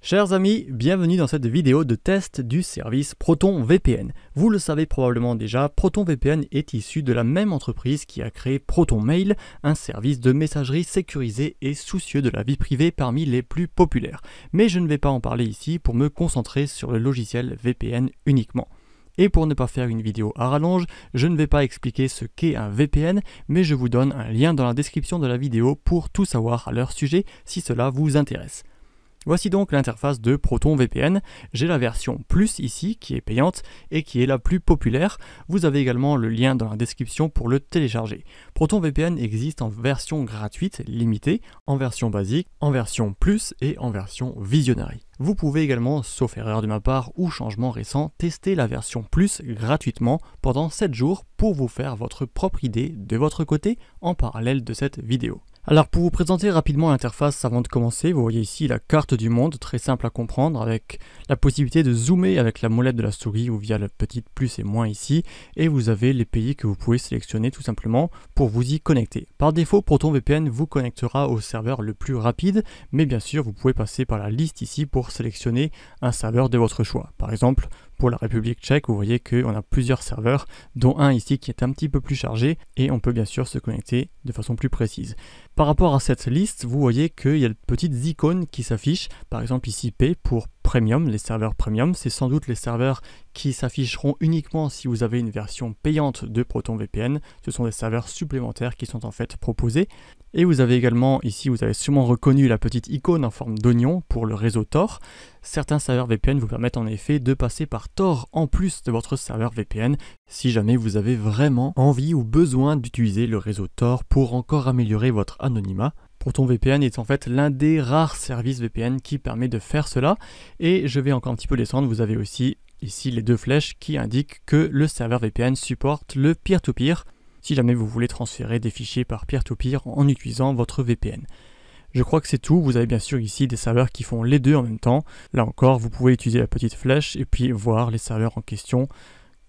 Chers amis, bienvenue dans cette vidéo de test du service ProtonVPN. Vous le savez probablement déjà, ProtonVPN est issu de la même entreprise qui a créé ProtonMail, un service de messagerie sécurisé et soucieux de la vie privée parmi les plus populaires. Mais je ne vais pas en parler ici pour me concentrer sur le logiciel VPN uniquement. Et pour ne pas faire une vidéo à rallonge, je ne vais pas expliquer ce qu'est un VPN, mais je vous donne un lien dans la description de la vidéo pour tout savoir à leur sujet si cela vous intéresse. Voici donc l'interface de ProtonVPN. J'ai la version Plus ici qui est payante et qui est la plus populaire. Vous avez également le lien dans la description pour le télécharger. ProtonVPN existe en version gratuite limitée, en version basique, en version Plus et en version Visionary. Vous pouvez également, sauf erreur de ma part ou changement récent, tester la version Plus gratuitement pendant 7 jours pour vous faire votre propre idée de votre côté en parallèle de cette vidéo. Alors pour vous présenter rapidement l'interface avant de commencer, vous voyez ici la carte du monde, très simple à comprendre, avec la possibilité de zoomer avec la molette de la souris ou via la petite plus et moins ici, et vous avez les pays que vous pouvez sélectionner tout simplement pour vous y connecter. Par défaut, ProtonVPN vous connectera au serveur le plus rapide, mais bien sûr vous pouvez passer par la liste ici pour sélectionner un serveur de votre choix. Par exemple, pour la République tchèque, vous voyez qu'on a plusieurs serveurs, dont un ici qui est un petit peu plus chargé, et on peut bien sûr se connecter de façon plus précise. Par rapport à cette liste, vous voyez qu'il y a de petites icônes qui s'affichent, par exemple ici P pour Premium, les serveurs Premium, c'est sans doute les serveurs qui s'afficheront uniquement si vous avez une version payante de ProtonVPN. Ce sont des serveurs supplémentaires qui sont en fait proposés. Et vous avez également, ici vous avez sûrement reconnu la petite icône en forme d'oignon pour le réseau Tor. Certains serveurs VPN vous permettent en effet de passer par Tor en plus de votre serveur VPN si jamais vous avez vraiment envie ou besoin d'utiliser le réseau Tor pour encore améliorer votre anonymat. ProtonVPN est en fait l'un des rares services VPN qui permet de faire cela. Et je vais encore un petit peu descendre, vous avez aussi ici les deux flèches qui indiquent que le serveur VPN supporte le peer-to-peer si jamais vous voulez transférer des fichiers par peer-to-peer en utilisant votre VPN. Je crois que c'est tout, vous avez bien sûr ici des serveurs qui font les deux en même temps. Là encore, vous pouvez utiliser la petite flèche et puis voir les serveurs en question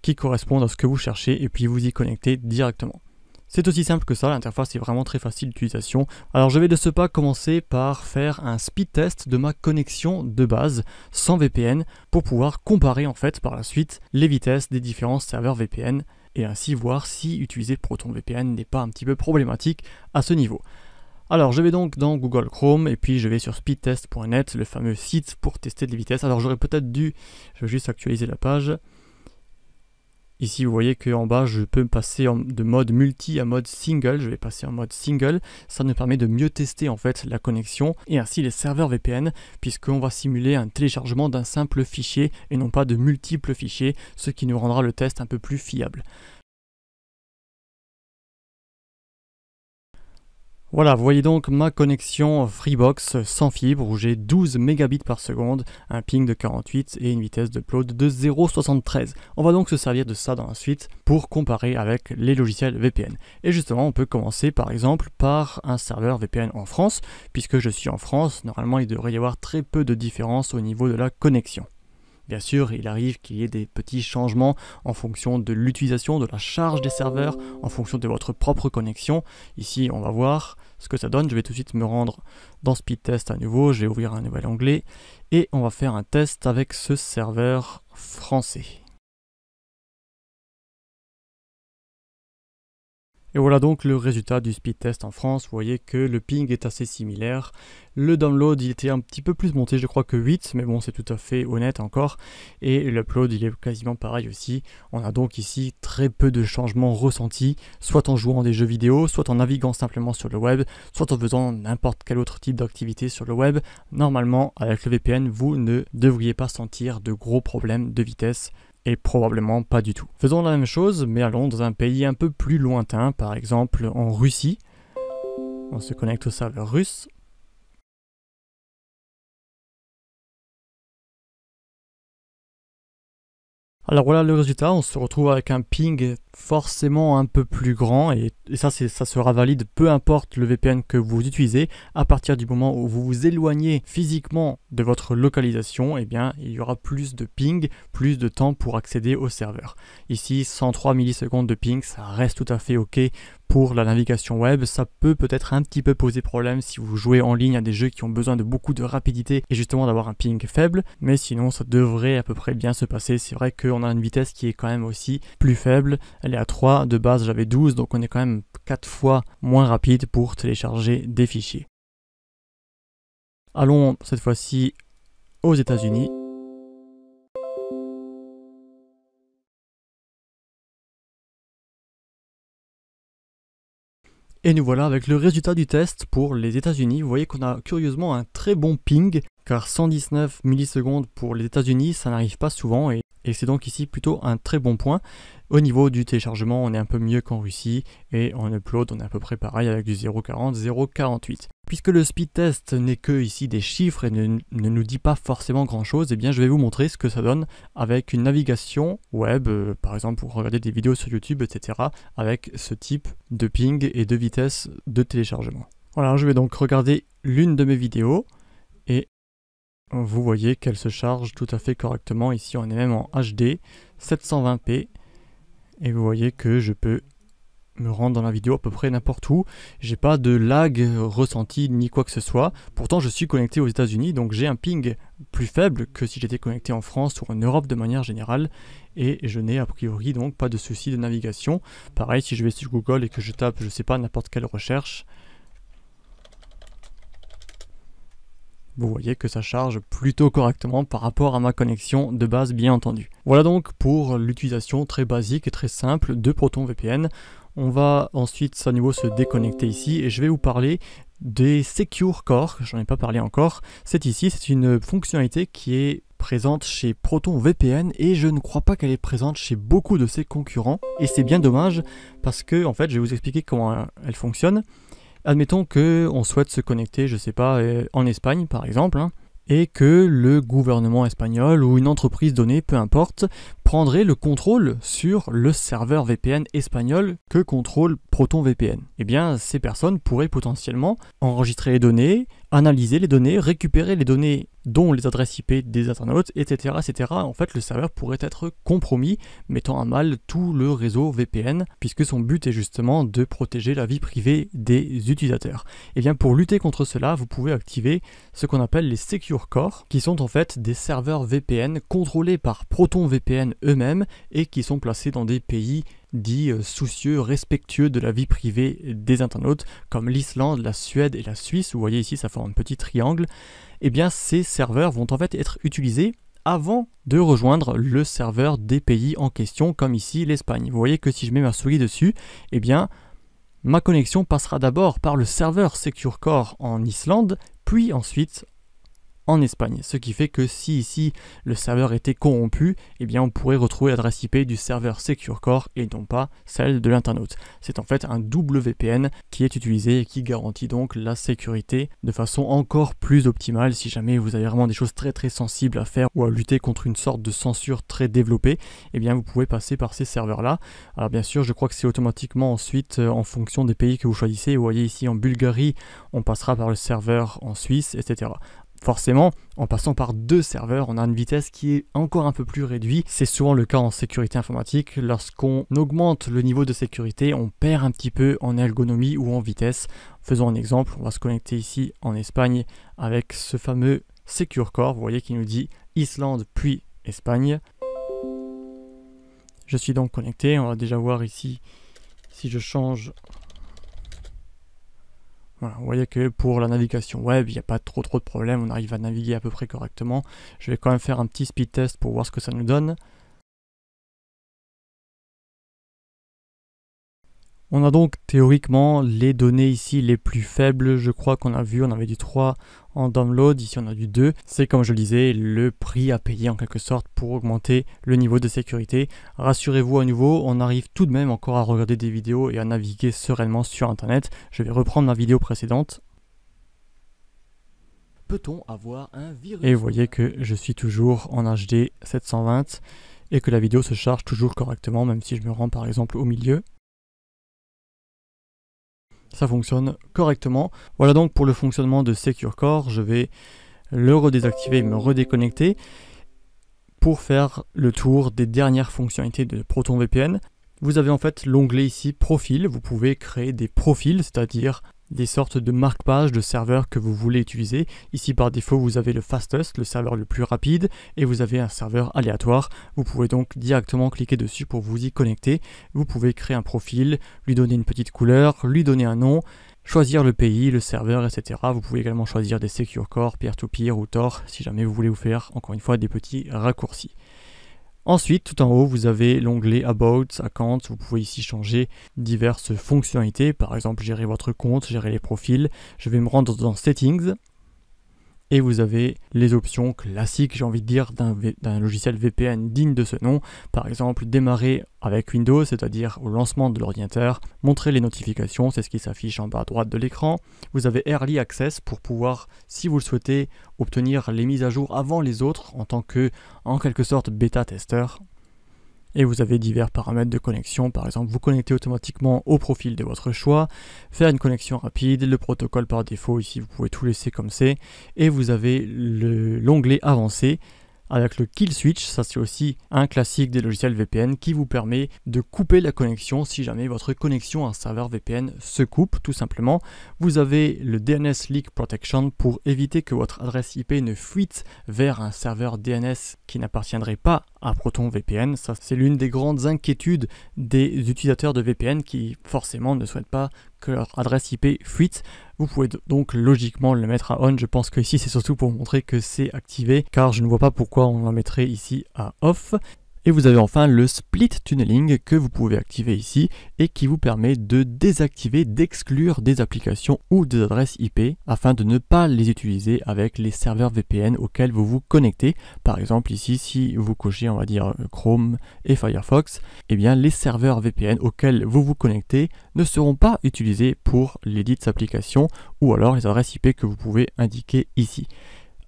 qui correspondent à ce que vous cherchez et puis vous y connecter directement. C'est aussi simple que ça, l'interface est vraiment très facile d'utilisation. Alors je vais de ce pas commencer par faire un speed test de ma connexion de base sans VPN pour pouvoir comparer en fait par la suite les vitesses des différents serveurs VPN et ainsi voir si utiliser ProtonVPN n'est pas un petit peu problématique à ce niveau. Alors je vais donc dans Google Chrome et puis je vais sur speedtest.net, le fameux site pour tester les vitesses. Alors j'aurais peut-être dû, je vais juste actualiser la page. Ici vous voyez qu'en bas je peux passer de mode multi à mode single, je vais passer en mode single, ça nous permet de mieux tester en fait la connexion et ainsi les serveurs VPN puisqu'on va simuler un téléchargement d'un simple fichier et non pas de multiples fichiers, ce qui nous rendra le test un peu plus fiable. Voilà, vous voyez donc ma connexion Freebox sans fibre où j'ai 12 mégabits par seconde, un ping de 48 et une vitesse d'upload de 0,73. On va donc se servir de ça dans la suite pour comparer avec les logiciels VPN. Et justement, on peut commencer par exemple par un serveur VPN en France. Puisque je suis en France, normalement il devrait y avoir très peu de différence au niveau de la connexion. Bien sûr, il arrive qu'il y ait des petits changements en fonction de l'utilisation, de la charge des serveurs, en fonction de votre propre connexion. Ici, on va voir ce que ça donne. Je vais tout de suite me rendre dans Speed Test à nouveau. Je vais ouvrir un nouvel onglet et on va faire un test avec ce serveur français. Et voilà donc le résultat du speed test en France. Vous voyez que le ping est assez similaire. Le download il était un petit peu plus monté, je crois que 8, mais bon c'est tout à fait honnête encore. Et l'upload il est quasiment pareil aussi. On a donc ici très peu de changements ressentis, soit en jouant des jeux vidéo, soit en naviguant simplement sur le web, soit en faisant n'importe quel autre type d'activité sur le web. Normalement avec le VPN vous ne devriez pas sentir de gros problèmes de vitesse. Et probablement pas du tout. Faisons la même chose, mais allons dans un pays un peu plus lointain, par exemple en Russie. On se connecte au serveur russe. Alors voilà le résultat, on se retrouve avec un ping forcément un peu plus grand et ça sera valide peu importe le VPN que vous utilisez. À partir du moment où vous vous éloignez physiquement de votre localisation, eh bien il y aura plus de ping, plus de temps pour accéder au serveur. Ici 103 millisecondes de ping, ça reste tout à fait ok pour la navigation web. Ça peut peut-être un petit peu poser problème si vous jouez en ligne à des jeux qui ont besoin de beaucoup de rapidité et justement d'avoir un ping faible, mais sinon ça devrait à peu près bien se passer. C'est vrai qu'on a une vitesse qui est quand même aussi plus faible, elle est à 3, de base j'avais 12, donc on est quand même 4 fois moins rapide pour télécharger des fichiers. Allons cette fois-ci aux États-Unis. Et nous voilà avec le résultat du test pour les États-Unis. Vous voyez qu'on a curieusement un très bon ping, car 119 millisecondes pour les États-Unis, ça n'arrive pas souvent, et c'est donc ici plutôt un très bon point. Au niveau du téléchargement, on est un peu mieux qu'en Russie, et en upload, on est à peu près pareil avec du 0.40, 0.48. Puisque le speed test n'est que ici des chiffres et ne nous dit pas forcément grand chose, eh bien je vais vous montrer ce que ça donne avec une navigation web, par exemple pour regarder des vidéos sur YouTube, etc., avec ce type de ping et de vitesse de téléchargement. Voilà, je vais donc regarder l'une de mes vidéos, et vous voyez qu'elle se charge tout à fait correctement. Ici on est même en HD, 720p, et vous voyez que je peux me rendre dans la vidéo à peu près n'importe où. J'ai pas de lag ressenti ni quoi que ce soit. Pourtant je suis connecté aux États-Unis, donc j'ai un ping plus faible que si j'étais connecté en France ou en Europe de manière générale, et je n'ai a priori donc pas de souci de navigation. Pareil, si je vais sur Google et que je tape, je sais pas, n'importe quelle recherche, vous voyez que ça charge plutôt correctement par rapport à ma connexion de base, bien entendu. Voilà donc pour l'utilisation très basique et très simple de ProtonVPN. On va ensuite à nouveau se déconnecter ici et je vais vous parler des Secure Core, j'en ai pas parlé encore. C'est une fonctionnalité qui est présente chez ProtonVPN et je ne crois pas qu'elle est présente chez beaucoup de ses concurrents. Et c'est bien dommage parce que, en fait, je vais vous expliquer comment elle fonctionne. Admettons qu'on souhaite se connecter, je sais pas, en Espagne par exemple, et que le gouvernement espagnol ou une entreprise donnée, peu importe, prendrait le contrôle sur le serveur VPN espagnol que contrôle ProtonVPN. Eh bien, ces personnes pourraient potentiellement enregistrer les données, analyser les données, récupérer les données dont les adresses IP des internautes, etc., etc. En fait, le serveur pourrait être compromis, mettant à mal tout le réseau VPN, puisque son but est justement de protéger la vie privée des utilisateurs. Et bien, pour lutter contre cela, vous pouvez activer ce qu'on appelle les Secure Core, qui sont en fait des serveurs VPN contrôlés par ProtonVPN eux-mêmes et qui sont placés dans des pays dits soucieux, respectueux de la vie privée des internautes, comme l'Islande, la Suède et la Suisse. Vous voyez ici, ça forme un petit triangle. Eh bien, ces serveurs vont en fait être utilisés avant de rejoindre le serveur des pays en question, comme ici l'Espagne. Vous voyez que si je mets ma souris dessus, eh bien, ma connexion passera d'abord par le serveur Secure Core en Islande, puis ensuite en Espagne, ce qui fait que si ici le serveur était corrompu, eh bien on pourrait retrouver l'adresse IP du serveur Secure Core et non pas celle de l'internaute. C'est en fait un double VPN qui est utilisé et qui garantit donc la sécurité de façon encore plus optimale si jamais vous avez vraiment des choses très très sensibles à faire ou à lutter contre une sorte de censure très développée, eh bien vous pouvez passer par ces serveurs là. Alors bien sûr, je crois que c'est automatiquement ensuite en fonction des pays que vous choisissez. Vous voyez ici en Bulgarie, on passera par le serveur en Suisse, etc. Forcément, en passant par deux serveurs, on a une vitesse qui est encore un peu plus réduite. C'est souvent le cas en sécurité informatique. Lorsqu'on augmente le niveau de sécurité, on perd un petit peu en ergonomie ou en vitesse. Faisons un exemple, on va se connecter ici en Espagne avec ce fameux Secure Core. Vous voyez qu'il nous dit Islande puis Espagne. Je suis donc connecté, on va déjà voir ici si je change. Voilà, vous voyez que pour la navigation web, il n'y a pas trop de problèmes, on arrive à naviguer à peu près correctement. Je vais quand même faire un petit speed test pour voir ce que ça nous donne. On a donc théoriquement les données ici les plus faibles, je crois qu'on a vu, on avait du 3 en download, ici on a du 2. C'est comme je le disais, le prix à payer en quelque sorte pour augmenter le niveau de sécurité. Rassurez-vous à nouveau, on arrive tout de même encore à regarder des vidéos et à naviguer sereinement sur internet. Je vais reprendre ma vidéo précédente. Peut-on avoir un virus? Et vous voyez que je suis toujours en HD 720 et que la vidéo se charge toujours correctement, même si je me rends par exemple au milieu. Ça fonctionne correctement. Voilà donc pour le fonctionnement de Secure Core. Je vais le redésactiver et me redéconnecter pour faire le tour des dernières fonctionnalités de ProtonVPN. Vous avez en fait l'onglet ici profil, vous pouvez créer des profils, c'est-à-dire des sortes de marque-pages de serveurs que vous voulez utiliser. Ici par défaut vous avez le fastest, le serveur le plus rapide, et vous avez un serveur aléatoire. Vous pouvez donc directement cliquer dessus pour vous y connecter. Vous pouvez créer un profil, lui donner une petite couleur, lui donner un nom, choisir le pays, le serveur, etc. Vous pouvez également choisir des Secure Core, Peer-to-Peer ou Tor si jamais vous voulez vous faire encore une fois des petits raccourcis. Ensuite, tout en haut, vous avez l'onglet About, Account. Vous pouvez ici changer diverses fonctionnalités. Par exemple, gérer votre compte, gérer les profils. Je vais me rendre dans Settings. Et vous avez les options classiques, j'ai envie de dire, d'un logiciel VPN digne de ce nom. Par exemple, démarrer avec Windows, c'est-à-dire au lancement de l'ordinateur. Montrer les notifications, c'est ce qui s'affiche en bas à droite de l'écran. Vous avez Early Access pour pouvoir, si vous le souhaitez, obtenir les mises à jour avant les autres en tant que, en quelque sorte, bêta-testeur. Et vous avez divers paramètres de connexion, par exemple vous connectez automatiquement au profil de votre choix, faire une connexion rapide, le protocole par défaut, ici vous pouvez tout laisser comme c'est, et vous avez l'onglet avancé avec le kill switch, ça c'est aussi un classique des logiciels VPN qui vous permet de couper la connexion si jamais votre connexion à un serveur VPN se coupe tout simplement. Vous avez le DNS Leak Protection pour éviter que votre adresse IP ne fuite vers un serveur DNS qui n'appartiendrait pas à ProtonVPN. Ça c'est l'une des grandes inquiétudes des utilisateurs de VPN qui forcément ne souhaitent pas que leur adresse IP fuite. Vous pouvez donc logiquement le mettre à on. Je pense que ici c'est surtout pour montrer que c'est activé car je ne vois pas pourquoi on le mettrait ici à off. Et vous avez enfin le split tunneling que vous pouvez activer ici et qui vous permet de désactiver, d'exclure des applications ou des adresses IP afin de ne pas les utiliser avec les serveurs VPN auxquels vous vous connectez. Par exemple ici, si vous cochez on va dire Chrome et Firefox, eh bien les serveurs VPN auxquels vous vous connectez ne seront pas utilisés pour les dites applications ou alors les adresses IP que vous pouvez indiquer ici.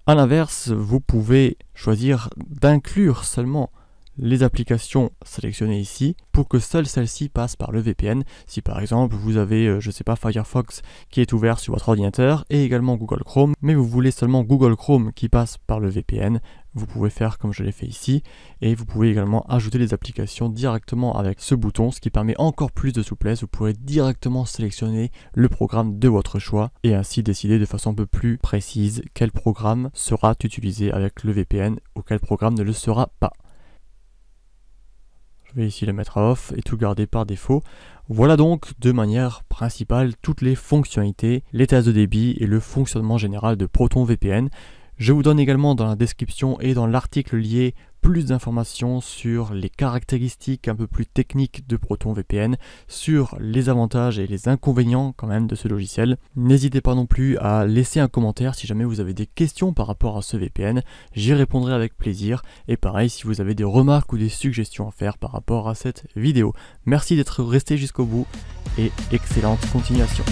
A l'inverse, vous pouvez choisir d'inclure seulement les applications sélectionnées ici pour que seules celles-ci passent par le VPN. Si par exemple vous avez, je sais pas, Firefox qui est ouvert sur votre ordinateur et également Google Chrome, mais vous voulez seulement Google Chrome qui passe par le VPN, vous pouvez faire comme je l'ai fait ici et vous pouvez également ajouter les applications directement avec ce bouton, ce qui permet encore plus de souplesse. Vous pourrez directement sélectionner le programme de votre choix et ainsi décider de façon un peu plus précise quel programme sera utilisé avec le VPN ou quel programme ne le sera pas. Je vais ici le mettre à off et tout garder par défaut. Voilà donc de manière principale toutes les fonctionnalités, les tests de débit et le fonctionnement général de ProtonVPN. Je vous donne également dans la description et dans l'article lié plus d'informations sur les caractéristiques un peu plus techniques de ProtonVPN, sur les avantages et les inconvénients quand même de ce logiciel. N'hésitez pas non plus à laisser un commentaire si jamais vous avez des questions par rapport à ce VPN, j'y répondrai avec plaisir. Et pareil, si vous avez des remarques ou des suggestions à faire par rapport à cette vidéo. Merci d'être resté jusqu'au bout et excellente continuation.